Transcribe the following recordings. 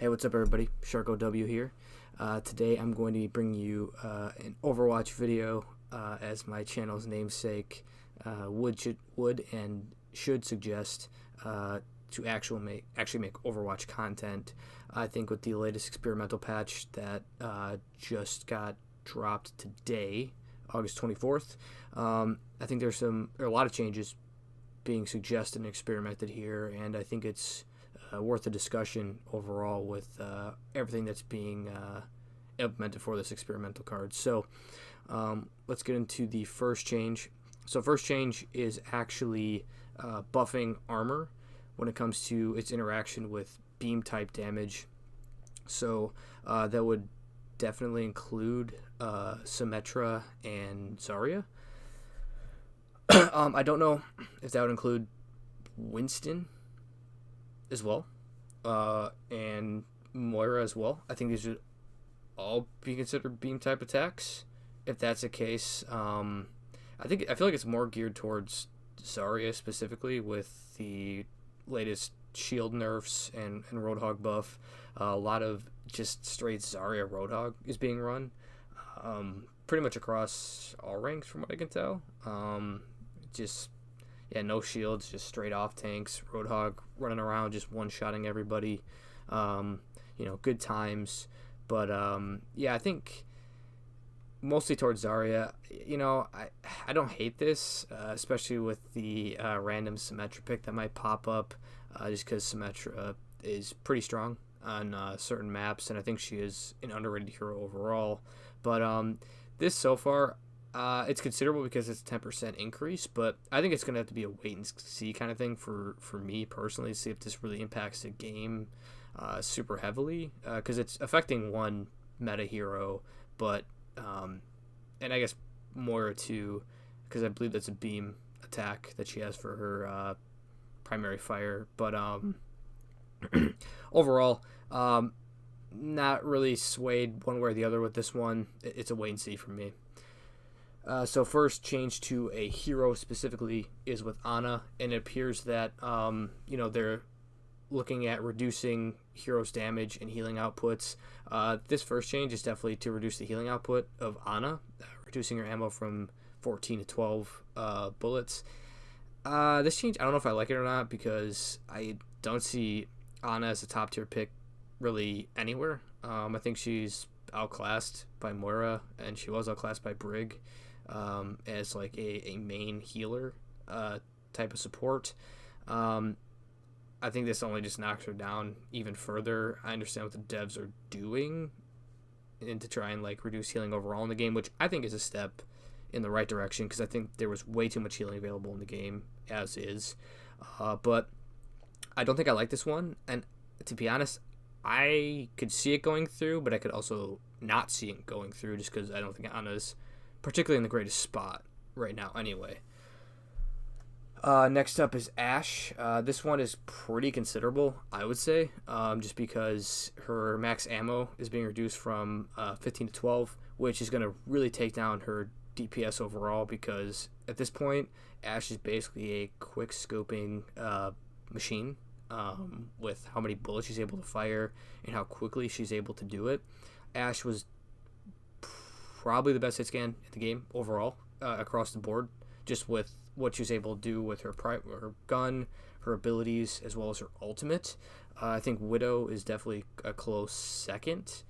Hey, what's up, everybody? Sharko W here. Today I'm going to be bringing you an Overwatch video, as my channel's namesake would and should suggest to actually make Overwatch content. I think with the latest experimental patch that just got dropped today, August 24th, I think there are a lot of changes being suggested and experimented here, and I think it's worth a discussion overall with everything that's being implemented for this experimental card. So let's get into the first change. So first change is actually buffing armor when it comes to its interaction with beam type damage. So that would definitely include Symmetra and Zarya. I don't know if that would include Winston as well, and Moira as well. I think these would all be considered beam type attacks. If that's the case, I feel like it's more geared towards Zarya specifically with the latest shield nerfs and Roadhog buff. A lot of just straight Zarya Roadhog is being run, pretty much across all ranks from what I can tell. No shields, just straight off tanks. Roadhog running around, just one-shotting everybody. Good times. But, I think mostly towards Zarya. I don't hate this, especially with the random Symmetra pick that might pop up, just because Symmetra is pretty strong on certain maps, and I think she is an underrated hero overall. But this so far, it's considerable because it's a 10% increase, but I think it's going to have to be a wait and see kind of thing for me personally to see if this really impacts the game super heavily, because it's affecting one meta hero, but and I guess Moira too, because I believe that's a beam attack that she has for her primary fire. But overall, not really swayed one way or the other with this one. It's a wait and see for me. So first change to a hero specifically is with Ana, and it appears that they're looking at reducing heroes' damage and healing outputs. This first change is definitely to reduce the healing output of Ana, reducing her ammo from 14 to 12 bullets. This change, I don't know if I like it or not, because I don't see Ana as a top tier pick really anywhere. I think she's outclassed by Moira, and she was outclassed by Brig as like a main healer type of support. I think this only just knocks her down even further. I understand what the devs are doing and to try and like reduce healing overall in the game, which I think is a step in the right direction, because I think there was way too much healing available in the game as is. But I don't think I like this one, and to be honest, I could see it going through, but I could also not see it going through, just because I don't think Ana's particularly in the greatest spot right now anyway. Next up is Ashe. This one is pretty considerable, I would say, just because her max ammo is being reduced from 15 to 12, which is going to really take down her DPS overall, because at this point, Ashe is basically a quick scoping machine, with how many bullets she's able to fire and how quickly she's able to do it. Ashe was probably the best hit scan in the game overall, across the board, just with what she was able to do with her gun, her abilities, as well as her ultimate. I think Widow is definitely a close second.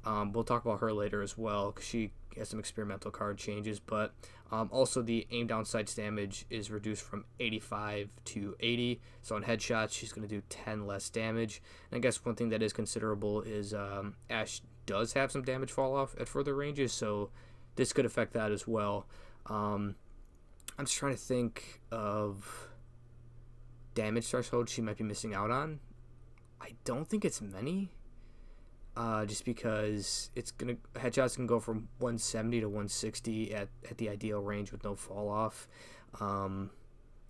We'll talk about her later as well, because she has some experimental card changes, but also the aim down sights damage is reduced from 85 to 80, so on headshots she's going to do 10 less damage. And I guess one thing that is considerable is Ashe does have some damage fall off at further ranges, so this could affect that as well. I'm just trying to think of damage threshold she might be missing out on. I don't think it's many, just because headshots can go from 170 to 160 at the ideal range with no fall off. You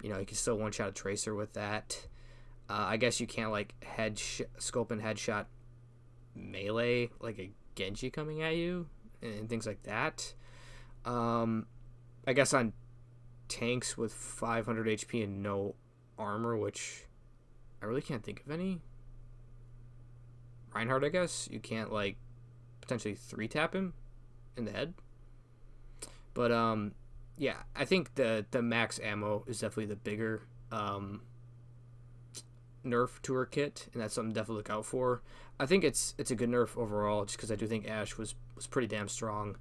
can still one shot a tracer with that. I guess you can't like scope and headshot melee like a Genji coming at you and things like that. I guess on tanks with 500 HP and no armor, which I really can't think of any. Reinhardt, I guess. You can't, like, potentially 3-tap him in the head. But, yeah, I think the max ammo is definitely the bigger nerf to her kit, and that's something to definitely look out for. I think it's a good nerf overall, just because I do think Ashe was pretty damn strong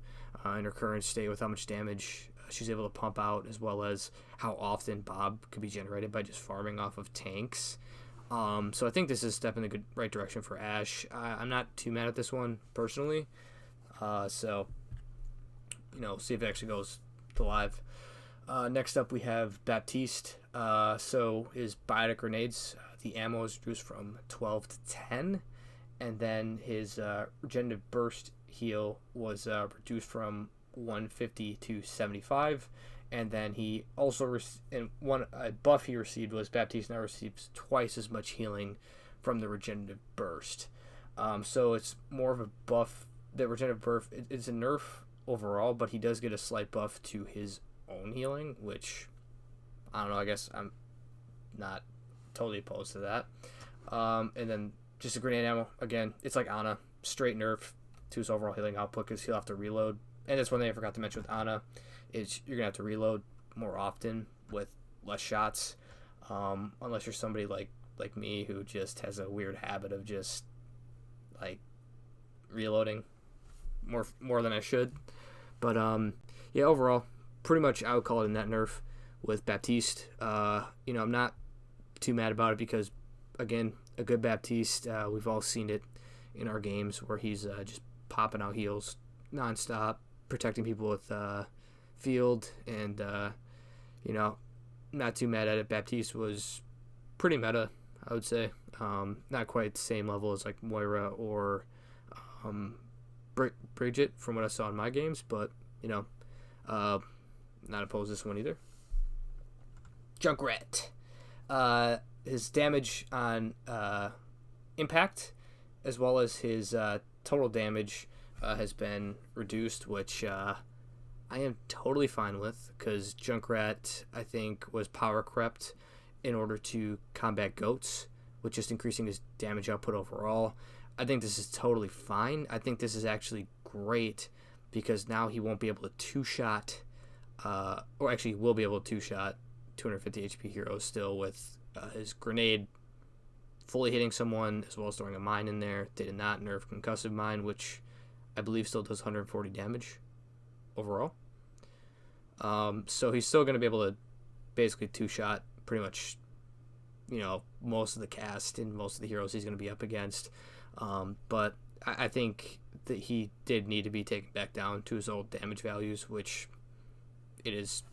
in her current state with how much damage she's able to pump out, as well as how often Bob could be generated by just farming off of tanks. So I think this is a step in the good right direction for Ashe. I'm not too mad at this one personally. So see if it actually goes to live. Next up we have Baptiste. So his biotic grenades, the ammo is reduced from 12 to 10, and then his regenerative burst heal was reduced from 150 to 75, and then he also one buff he received was Baptiste now receives twice as much healing from the regenerative burst. So it's more of a buff. The regenerative burst, it's a nerf overall, but he does get a slight buff to his own healing, which I don't know. I guess I'm not totally opposed to that. And then just a grenade ammo. Again, it's like Ana, straight nerf to his overall healing output because he'll have to reload. And that's one thing I forgot to mention with Ana is you're gonna have to reload more often with less shots, unless you're somebody like me who just has a weird habit of just like reloading more than I should. But yeah, overall, pretty much I would call it a net nerf with Baptiste. I'm not too mad about it because, again, a good Baptiste, we've all seen it in our games where he's just popping out heals nonstop, protecting people with field, and not too mad at it. Baptiste was pretty meta, I would say. Not quite the same level as like Moira or Bridget from what I saw in my games, but not opposed to this one either. Junkrat. His damage on impact as well as his total damage has been reduced, which I am totally fine with because Junkrat, I think, was power crept in order to combat goats, with just increasing his damage output overall. I think this is totally fine. I think this is actually great because now he won't be able to two-shot, or actually will be able to two-shot 250 HP heroes still with his grenade fully hitting someone, as well as throwing a mine in there. They did not nerf concussive mine, which I believe still does 140 damage overall. So he's still going to be able to basically two-shot pretty much, most of the cast and most of the heroes he's going to be up against. But I think that he did need to be taken back down to his old damage values, which it is,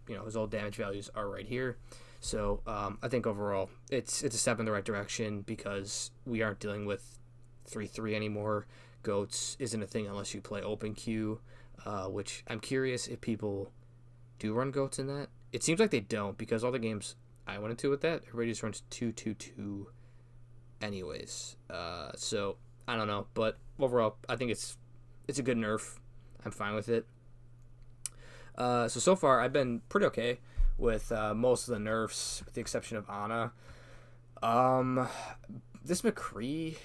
his old damage values are right here. So I think overall it's a step in the right direction because we aren't dealing with 3-3 anymore. Goats isn't a thing unless you play open queue, which I'm curious if people do run goats in that. It seems like they don't because all the games I went into with that, everybody just runs 2-2-2 anyways. So I don't know, but overall I think it's a good nerf. I'm fine with it. So far I've been pretty okay with most of the nerfs, with the exception of Ana. This McCree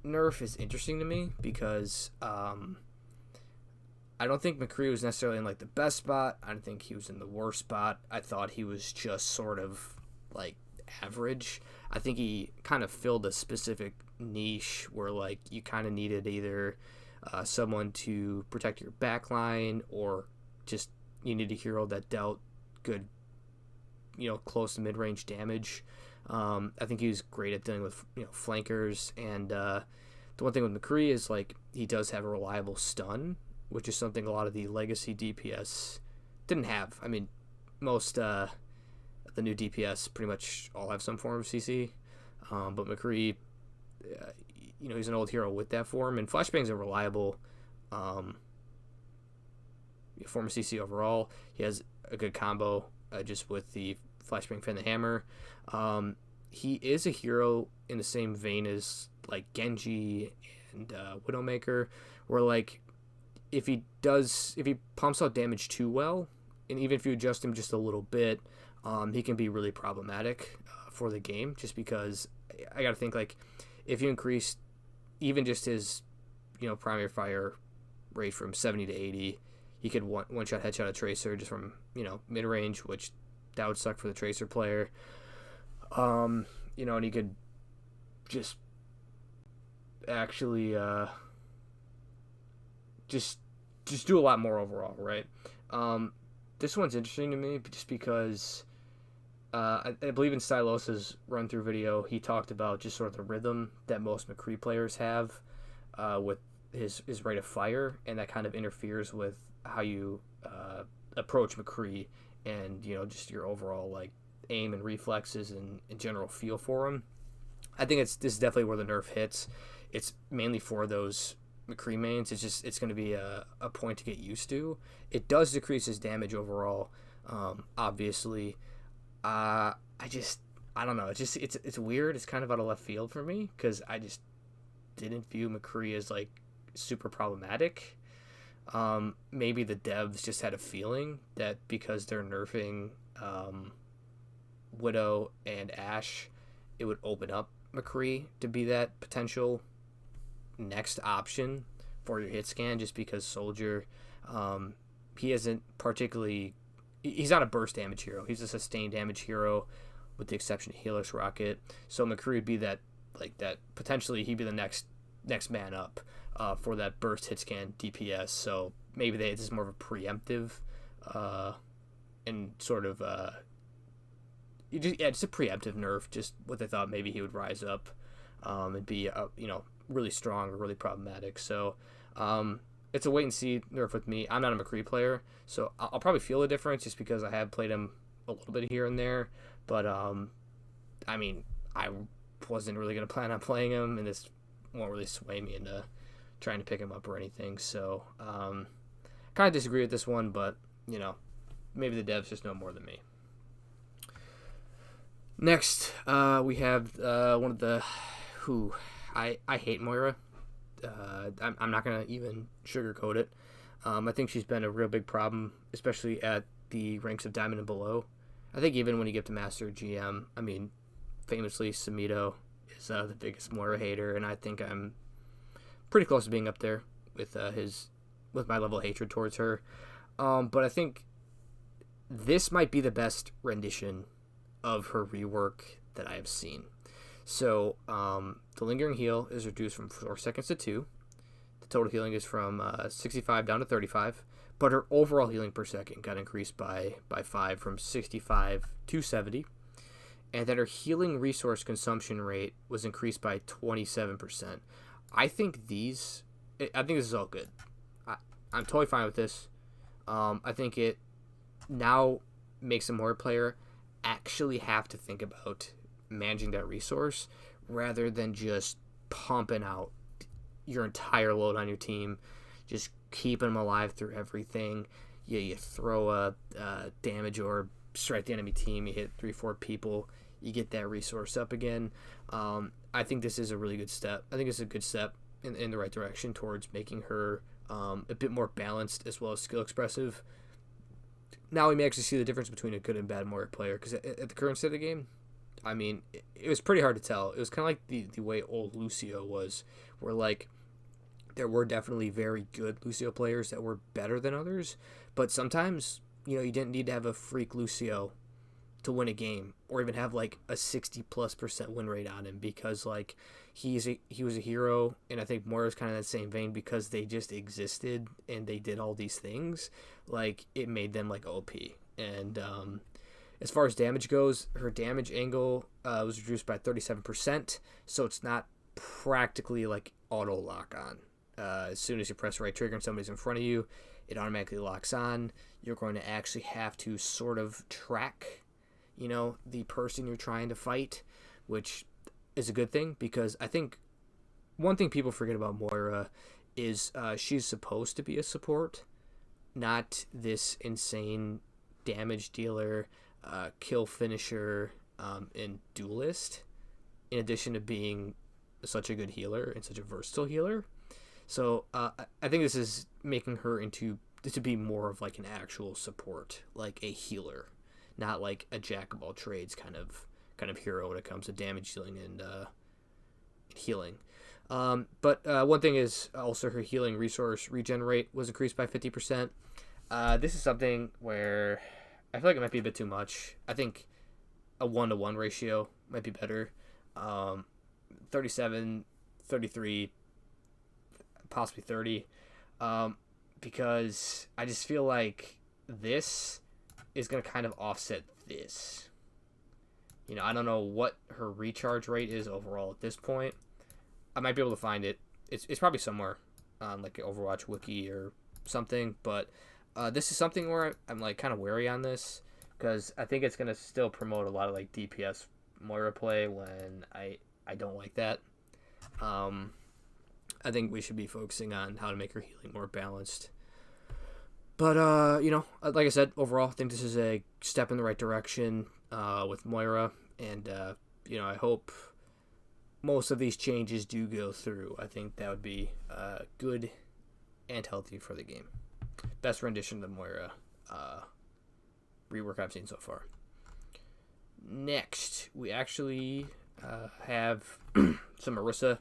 nerf is interesting to me because I don't think McCree was necessarily in like the best spot. I don't think he was in the worst spot. I thought he was just sort of like average. I think he kind of filled a specific niche where like you kind of needed either someone to protect your backline or just you need a hero that dealt good, close to mid-range damage. I think he was great at dealing with flankers, and the one thing with McCree is like he does have a reliable stun, which is something a lot of the legacy DPS didn't have. I mean, most the new DPS pretty much all have some form of CC, but McCree, he's an old hero with that form, and Flashbang's a reliable form of CC overall. He has a good combo just with the Flashbang Fan the Hammer. He is a hero in the same vein as like Genji and Widowmaker, where like if he pumps out damage too well, and even if you adjust him just a little bit, he can be really problematic for the game, just because I gotta think like if you increase even just his, primary fire rate from 70 to 80. He could one-shot headshot a Tracer just from, mid-range, which that would suck for the Tracer player. And he could just actually just do a lot more overall, right? This one's interesting to me just because I believe in Stylos' run-through video, he talked about just sort of the rhythm that most McCree players have with his rate of fire, and that kind of interferes with how you approach McCree and, just your overall, like, aim and reflexes and general feel for him. I think this is definitely where the nerf hits. It's mainly for those McCree mains. It's going to be a point to get used to. It does decrease his damage overall, obviously. I don't know. It's weird. It's kind of out of left field for me because I just didn't view McCree as like super problematic. Maybe the devs just had a feeling that because they're nerfing Widow and Ashe, it would open up McCree to be that potential next option for your hit scan, just because Soldier, he isn't particularly, he's not a burst damage hero. He's a sustained damage hero with the exception of Helix Rocket. So McCree would be that potentially he'd be the next man up for that burst hit scan DPS. So maybe this is more of a preemptive and sort of just a preemptive nerf, just what they thought maybe he would rise up and be really strong or really problematic. So it's a wait and see nerf with me. I'm not a McCree player, so I'll probably feel a difference just because I have played him a little bit here and there. But I wasn't really going to plan on playing him, and this won't really sway me into trying to pick him up or anything. So kind of disagree with this one, but maybe the devs just know more than me. Next, we have one of the I hate Moira. I'm not going to even sugarcoat it. I think she's been a real big problem, especially at the ranks of Diamond and below. I think even when you get to Master GM, famously, Symmetra is the biggest Moira hater, and I think I'm pretty close to being up there with my level of hatred towards her. But I think this might be the best rendition of her rework that I have seen. So the lingering heal is reduced from 4 seconds to 2. The total healing is from 65 down to 35, but her overall healing per second got increased by 5 from 65 to 70. And then her healing resource consumption rate was increased by 27%. I think this is all good. I'm totally fine with this. I think it now makes a Moira player actually have to think about managing that resource rather than just pumping out your entire load on your team, just keeping them alive through everything. You throw a damage orb straight at the enemy team, you hit 3-4 people, you get that resource up again. I think this is a really good step. I think it's a good step in the right direction towards making her a bit more balanced as well as skill expressive. Now we may actually see the difference between a good and bad Moira player, because at the current state of the game, it was pretty hard to tell. It was kind of like the way old Lucio was, where like there were definitely very good Lucio players that were better than others, but sometimes you didn't need to have a freak Lucio to win a game, or even have like a 60+% win rate on him, because like he was a hero, and I think Moira's kind of that same vein, because they just existed and they did all these things, like it made them like OP. And as far as damage goes, her damage angle was reduced by 37%, so it's not practically like auto lock on. As soon as you press the right trigger and somebody's in front of you, it automatically locks on. You're going to actually have to sort of track the person you're trying to fight, which is a good thing, because I think one thing people forget about Moira is she's supposed to be a support, not this insane damage dealer, kill finisher, and duelist, in addition to being such a good healer and such a versatile healer. So I think this is making her to be more of like an actual support, like a healer, not like a jack of all trades kind of hero when it comes to damage dealing and healing. But one thing is also her healing resource regen rate was increased by 50%. This is something where I feel like it might be a bit too much. I think a 1-to-1 ratio might be better. 37, 33, possibly 30. Because I just feel like this is going to kind of offset this. I don't know what her recharge rate is overall at this point. I might be able to find it. It's probably somewhere on like an Overwatch wiki or something. But this is something where I'm like kind of wary on this because I think it's going to still promote a lot of like DPS Moira play when I don't like that. I think we should be focusing on how to make her healing more balanced. But, like I said, overall, I think this is a step in the right direction with Moira. And, I hope most of these changes do go through. I think that would be good and healthy for the game. Best rendition of the Moira rework I've seen so far. Next, we actually have some Erisa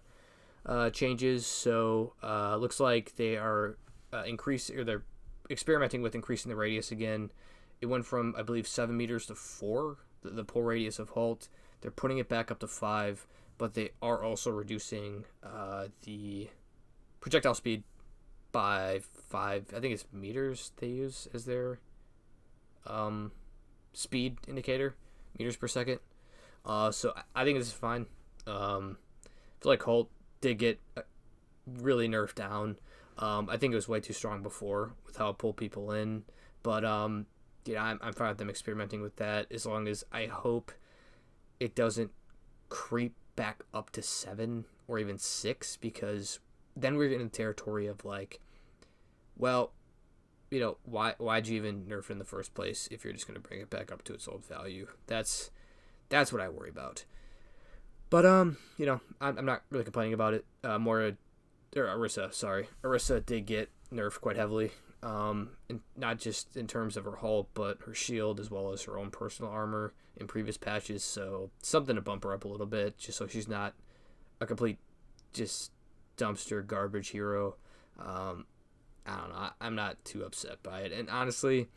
changes. So looks like they are they're experimenting with increasing the radius again. It went from, I believe, 7 meters to 4, the pull radius of Halt. They're putting it back up to 5, but they are also reducing the projectile speed by 5. I think it's meters they use as their speed indicator, meters per second. So I think this is fine. I feel like Halt did get really nerfed down. I think it was way too strong before with how it pulled people in. But, I'm fine with them experimenting with that as long as I hope it doesn't creep back up to 7 or even 6 because then we're getting in the territory of like, well, why'd you even nerf it in the first place if you're just going to bring it back up to its old value? That's what I worry about. But, I'm not really complaining about it. Erisa did get nerfed quite heavily. And not just in terms of her hull, but her shield as well as her own personal armor in previous patches. So something to bump her up a little bit, just so she's not a complete just dumpster garbage hero. I don't know. I'm not too upset by it. And honestly,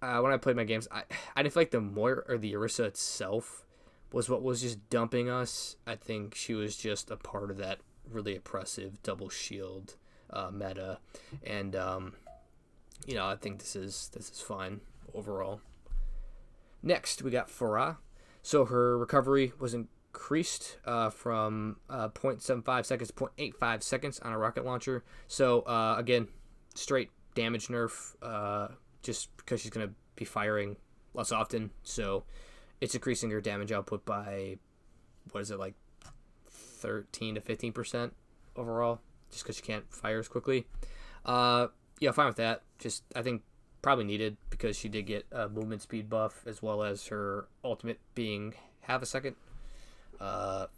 when I played my games, I didn't feel like the Moira or the Erisa itself was what was just dumping us. I think she was just a part of that really oppressive double shield meta, and I think this is fine overall. Next, we got Farah. So her recovery was increased from 0.75 seconds to 0.85 seconds on a rocket launcher. So again, straight damage nerf, just because she's going to be firing less often. So it's increasing her damage output by, what is it, like 13 to 15% overall, just because she can't fire as quickly. Fine with that. Just, I think, probably needed because she did get a movement speed buff as well as her ultimate being half a second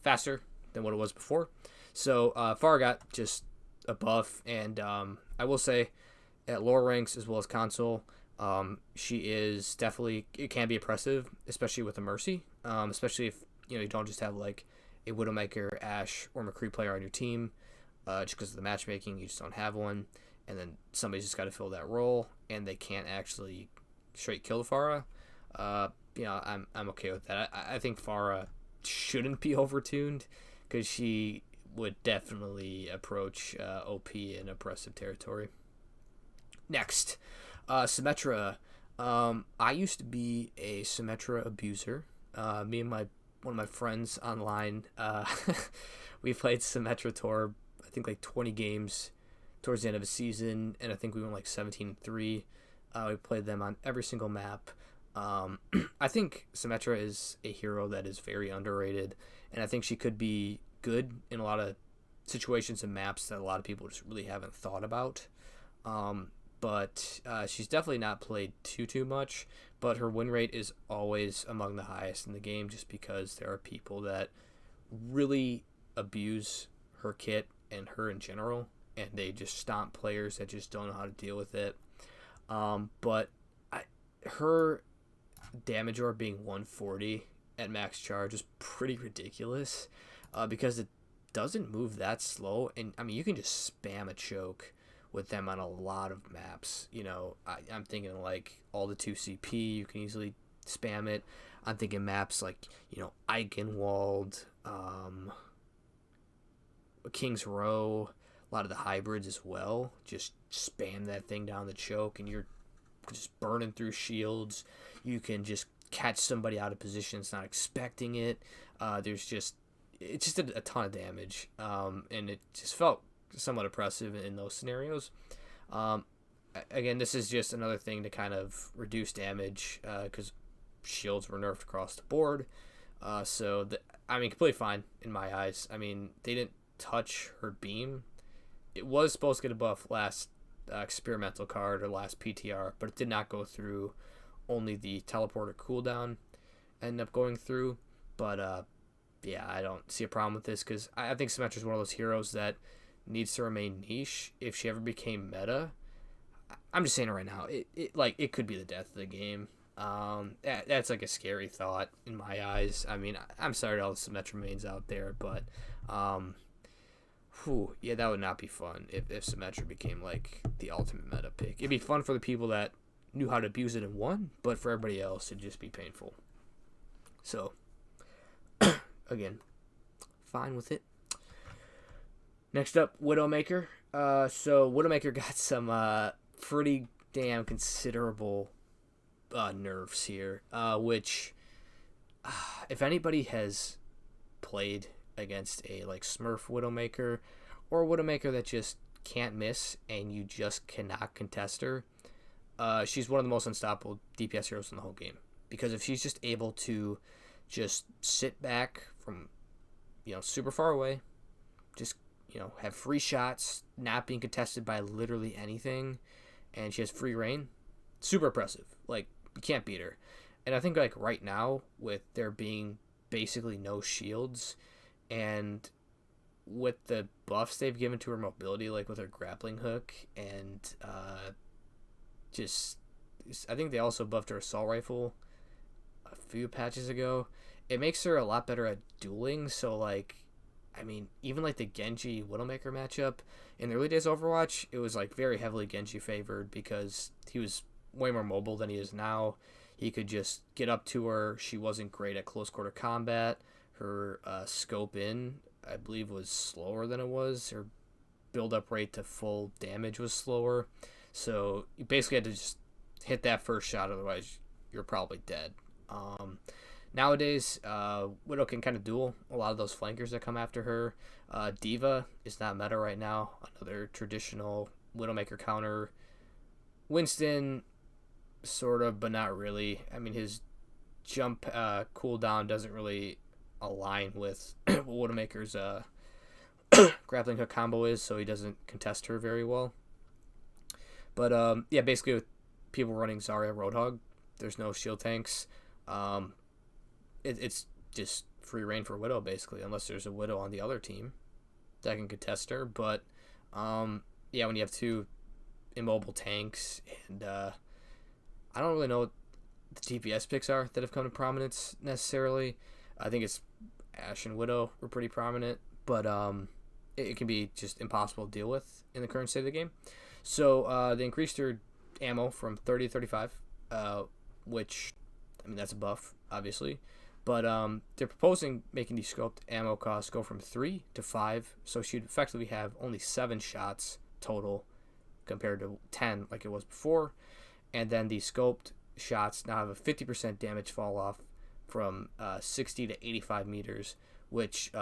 faster than what it was before. So Farah got just a buff, and I will say at lower ranks as well as console, she is definitely, it can be oppressive, especially with a Mercy, especially if you don't just have like a Widowmaker, Ashe, or McCree player on your team, just because of the matchmaking, you just don't have one, and then somebody's just got to fill that role, and they can't actually straight kill Farah. I'm okay with that. I think Farah shouldn't be overtuned because she would definitely approach OP in oppressive territory. Next, Symmetra. I used to be a Symmetra abuser. Me and one of my friends online, we played Symmetra Tour, I think like 20 games towards the end of a season, and I think we went like 17-3. We played them on every single map. I think Symmetra is a hero that is very underrated, and I think she could be good in a lot of situations and maps that a lot of people just really haven't thought about. But she's definitely not played too much, but her win rate is always among the highest in the game just because there are people that really abuse her kit and her in general, and they just stomp players that just don't know how to deal with it. But her damage orb being 140 at max charge is pretty ridiculous because it doesn't move that slow. And, I mean, you can just spam a choke with them on a lot of maps. You know, I'm thinking, like, all the 2CP, you can easily spam it. I'm thinking maps like, you know, Eichenwald, King's Row, a lot of the hybrids as well. Just spam that thing down the choke, and you're just burning through shields. You can just catch somebody out of position that's not expecting it. It's just a ton of damage, and it just felt somewhat oppressive in those scenarios. Again, this is just another thing to kind of reduce damage, because shields were nerfed across the board. Completely fine in my eyes. I mean, they didn't touch her beam. It was supposed to get a buff last experimental card or last PTR, but it did not go through. Only the teleporter cooldown ended up going through. But I don't see a problem with this, because I think Symmetra is one of those heroes that needs to remain niche. If she ever became meta, I'm just saying it right now, it could be the death of the game. That's like a scary thought in my eyes. I mean, I'm sorry to all the Symmetra mains out there, but that would not be fun if Symmetra became like the ultimate meta pick. It'd be fun for the people that knew how to abuse it and won, but for everybody else, it'd just be painful. So, again, fine with it. Next up, Widowmaker. So Widowmaker got some pretty damn considerable nerfs here, which, if anybody has played against a like Smurf Widowmaker or a Widowmaker that just can't miss and you just cannot contest her, she's one of the most unstoppable DPS heroes in the whole game, because if she's just able to just sit back from, you know, super far away, just, you know, have free shots, not being contested by literally anything, and she has free reign, super impressive. Like, you can't beat her. And I think, like, right now, with there being basically no shields, and with the buffs they've given to her mobility, like with her grappling hook, and I think they also buffed her assault rifle a few patches ago. It makes her a lot better at dueling. So, like, I mean, even like the Genji Widowmaker matchup in the early days of Overwatch, it was like very heavily Genji favored, because he was way more mobile than he is now. He could just get up to her. She wasn't great at close quarter combat. Her scope in, I believe, was slower than it was. Her build up rate to full damage was slower. So you basically had to just hit that first shot, otherwise you're probably dead. Nowadays, Widow can kind of duel a lot of those flankers that come after her. Diva is not meta right now. Another traditional Widowmaker counter. Winston, sort of, but not really. I mean, his jump cooldown doesn't really align with what Widowmaker's grappling hook combo is, so he doesn't contest her very well. But basically with people running Zarya Roadhog, there's no shield tanks. It's just free reign for Widow, basically, unless there's a Widow on the other team that can contest her. But when you have two immobile tanks, and I don't really know what the DPS picks are that have come to prominence necessarily. I think it's Ashe and Widow were pretty prominent, but it can be just impossible to deal with in the current state of the game. So they increased their ammo from 30 to 35, which, I mean, that's a buff, obviously. But they're proposing making the scoped ammo costs go from 3 to 5, so she'd effectively have only 7 shots total compared to 10 like it was before. And then the scoped shots now have a 50% damage fall off from 60 to 85 meters, which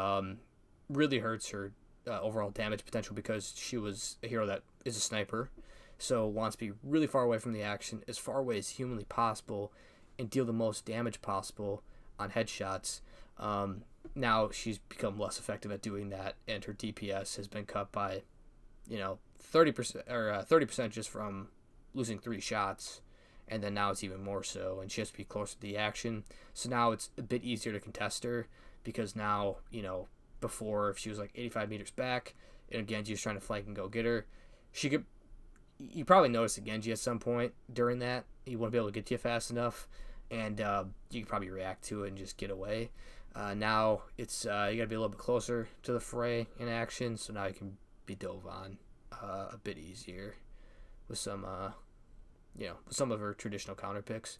really hurts her overall damage potential, because she was a hero that is a sniper, so wants to be really far away from the action, as far away as humanly possible, and deal the most damage possible on headshots. Now she's become less effective at doing that, and her DPS has been cut by 30% or 30% just from losing 3 shots, and then now it's even more so, and she has to be closer to the action. So now it's a bit easier to contest her, because now, before, if she was like 85 meters back and Genji's trying to flank and go get her, you probably noticed a Genji at some point during that. He wouldn't be able to get to you fast enough, and you could probably react to it and just get away. Now it's you gotta be a little bit closer to the fray in action, so now you can be dove on a bit easier with some with some of her traditional counter picks.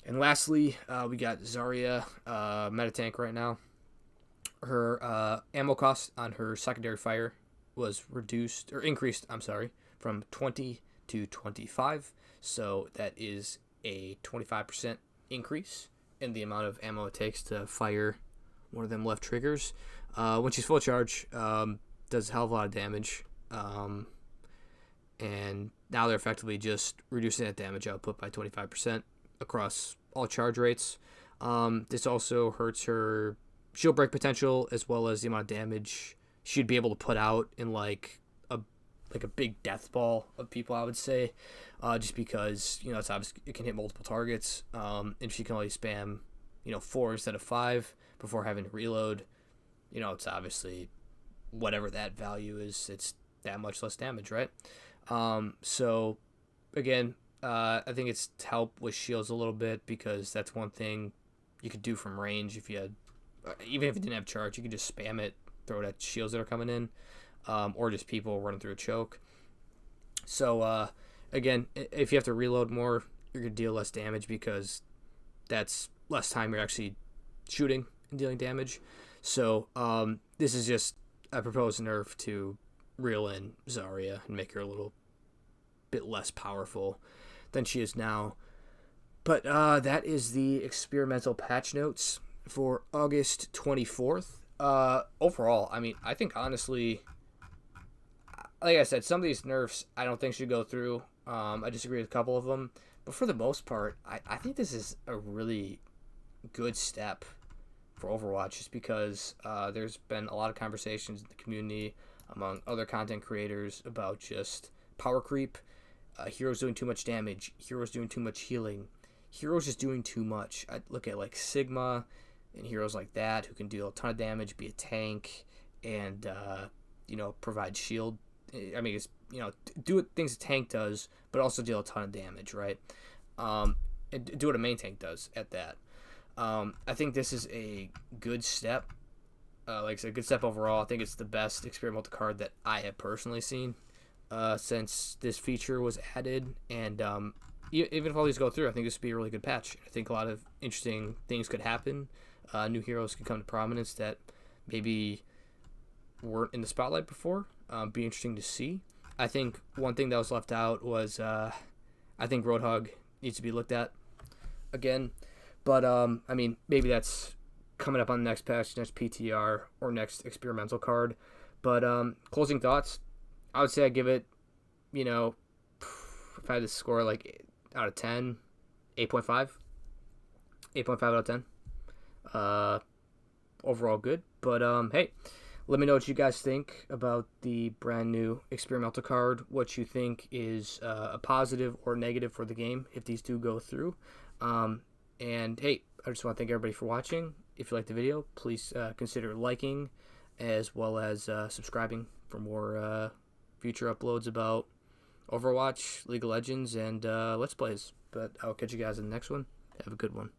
And lastly, we got Zarya, meta tank right now. Her ammo cost on her secondary fire was increased, from 20 to 25. So that is a 25% increase in the amount of ammo it takes to fire one of them left triggers. When she's full charge, does a hell of a lot of damage. And now they're effectively just reducing that damage output by 25% across all charge rates. This also hurts her shield break potential as well as the amount of damage she'd be able to put out in like a big death ball of people, I would say, just because it's obvious it can hit multiple targets, and she can only spam 4 instead of 5 before having to reload. It's obviously whatever that value is, it's that much less damage, right? So again, I think it's to help with shields a little bit, because that's one thing you could do from range. If you had, even if you didn't have charge, you could just spam it, throw it at shields that are coming in, or just people running through a choke. So again, if you have to reload more, you're gonna deal less damage, because that's less time you're actually shooting and dealing damage. So this is just a proposed nerf to reel in Zarya and make her a little bit less powerful than she is now. But that is the experimental patch notes for August 24th. Overall, I mean, I think honestly, like I said, some of these nerfs I don't think should go through. I disagree with a couple of them. But for the most part, I think this is a really good step for Overwatch, just because there's been a lot of conversations in the community among other content creators about just power creep, heroes doing too much damage, heroes doing too much healing, heroes just doing too much. I look at like Sigma and heroes like that who can deal a ton of damage, be a tank, and provide shield. I mean, it's do things a tank does, but also deal a ton of damage, right? And do what a main tank does at that. I think this is a good step. Like I said, a good step overall. I think it's the best experimental card that I have personally seen since this feature was added. And even if all these go through, I think this would be a really good patch. I think a lot of interesting things could happen. New heroes could come to prominence that maybe weren't in the spotlight before. Be interesting to see. I think one thing that was left out was I think Roadhog needs to be looked at again. But, I mean, maybe that's coming up on the next patch, next PTR, or next experimental card. But closing thoughts, I would say I give it, if I had to score like out of 10, 8.5. 8.5 out of 10. Overall good. But, hey, let me know what you guys think about the brand new experimental card, what you think is a positive or negative for the game if these do go through. And hey, I just want to thank everybody for watching. If you liked the video, please consider liking as well as subscribing for more future uploads about Overwatch, League of Legends, and Let's Plays. But I'll catch you guys in the next one. Have a good one.